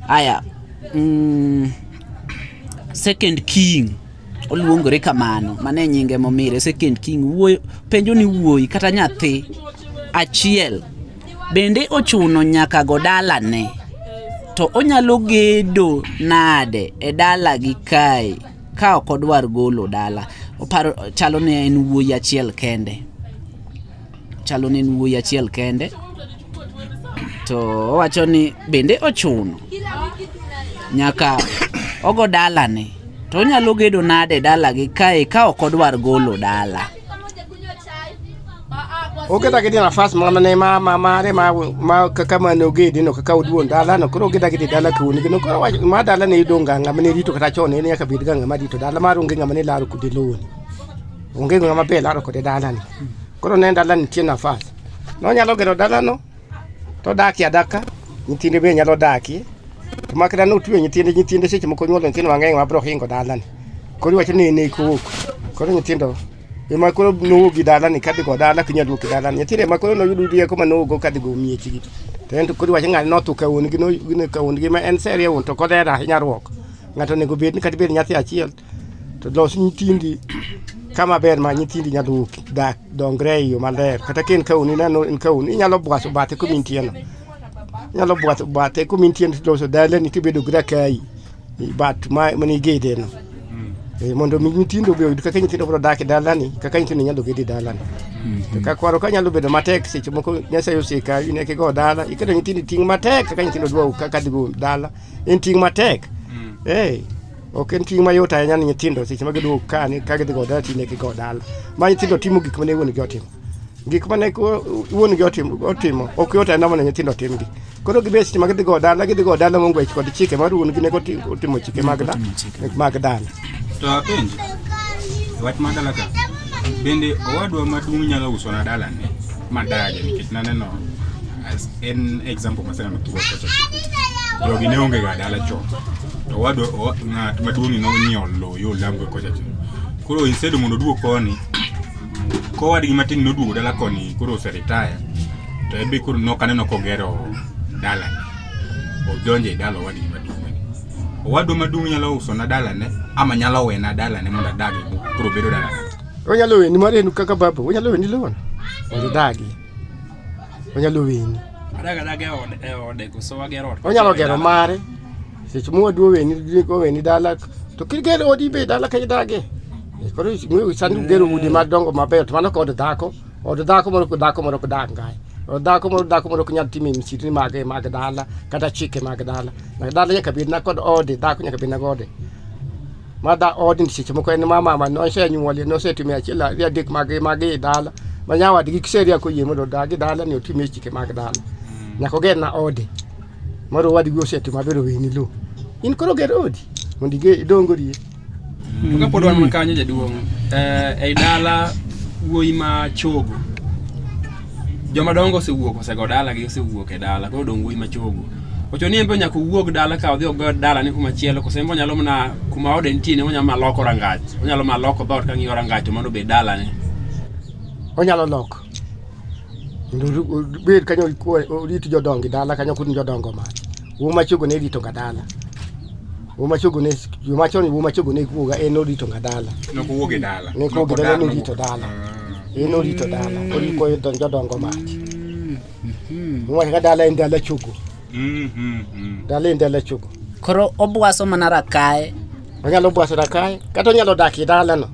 Aya, Second King oluongore kamano, mane nyinge momire Second King. Wuoyo penjo ni wuoyi kata nyathi achiel bende ochuno nyaka go dalane, to onyalo gedo nade e dala gi kae ka ok odwar golo dala. Oparo chalo ne en wuoyi achiel kende, to owacho ni bende ochuno nyaka ogo dalane, to onyalo gedo nade dala gi kae ka ok odwar golo dala. Ogeda gidi nafas mane ma kaka mano gedi no kaka uduon dala no koro ogeda gidi dala kuni no koro ma dala ne idonga ng'ama rito kata chone ne nyaka bed ga ng'ama rito dala mar onge ng'ama ne laro kudi lon onge ng'ama be laro kode dala ni koro ne dala ni tie nafas no nyalo gero dala no to daki adaka nyithinde be nyalo daki to makra no tuwe nyithinde seche moko nyuolo nyithindo mang'eny ma bro hingo dala ni koro wacho ne kowuok koro nyithindo ema koro nogi dala ni kadhi go dala kinyalo ki dala nyithinde ma koro no yudo rieko ma nogo kadhi go miechi gi to en koro wacho ng'al no to kaun gi no kaun gi ma en serie un to kodera hinyarwok ng'ato nego bed ni kadhi bed nyathi achiel to los nyithindi kama ber ma nyithindi nyalo dak dongre yo maler kata ken kaun nano en kaun inyalo bwaso bate ko mintie no nyalo bwaso bate ko mintie to so dala ni tibedo gra kai bat ma mani gede no mondo mi nyithindo be kaka nyithindo bro dak dala ni kaka nyithindo nyalo gedi dala ni to ka kwaro ka nyalo bedo matek seche moko nyasa yo sika ine ke go dala iketo nyithindo ting matek kaka nyithindo dwa kaka digo dala en ting matek ok en ting mayot ahinya ni nyithindo seche ma giduogo ka ni ka gigo dala tine ke go dala ma nyithindo timo gik mane wuon gi otimo gik mane wuon gi otimo ok yot ahinya mondo nyithindo timgi koro gibe seche ma gigo dala mongwech kod chike mar wuon gi ne timo chike mag dala to apenji wach madala ka bende owadwa maduong' nyalo uso na dala ne madage nikech naneno as en example masana tuwa kocha jogi ne onge ga dala cho to owadwa ng'at maduong' no nyiewo lo yo lamgo kocha koro instead mondo duogo koni ko wadgi matin noduogo dala koni koro oseretire to ebe koro nokaneno kogero dala odonje dala wadgi owadwa maduong' nyalo uso na dala ne ama nyalo wena dala ne mondo adagi koro bedo dala onyalo weni marenu kaka babo onyalo weni lon mondo dagi onyalo weni adaga ode koso wagero onyalo gero mare seche mo wadwo weni dala to kigero odi be dala ka dage koro ng'u sandu gero udi madongo maber to mano kod dhako moro ko dak ngai dhako moro ko nyalo timi misitni mag dala kata chike mag dala nyaka bed na kod ode dhako nyaka bed na gode mada ode seche moko en mama no senyuole no setime achiel adek mag dala manyawa gi kiseria ko yie mondo dagi dala ni otime chike mag dala nyaka ger na ode moro wadi go setu mabero weni lo in koro ger odi mondo idongori to ka pod wan kanyo jaduong' ei dala wuoyi ma chogo joma dongo osego dala gi osewuok e dala koro dong wuoyi ma chogo ocho ni embe nyaka wuog dala ka odhi ogo dala ni kuma chielo kose embe nyalo mana kuma ode nitie ne onyalo maloko rangach onyalo maloko dhot ka ng'iyo rangach to mondo be dala ne onyalo loko bed kanyo rito jodongi dala kanyo kudin jodongo ma uma chogo ne rito ga dala uma chogo ne kuoga en orito ga dala no kuoge dala ne kuoge dala ne rito dala en orito dala oriko jodongo ma uma ga dala en dala chogo dala en dala chogo Koro obwaso mana rakae onyalo bwaso rakae kata onyalo dak e dala no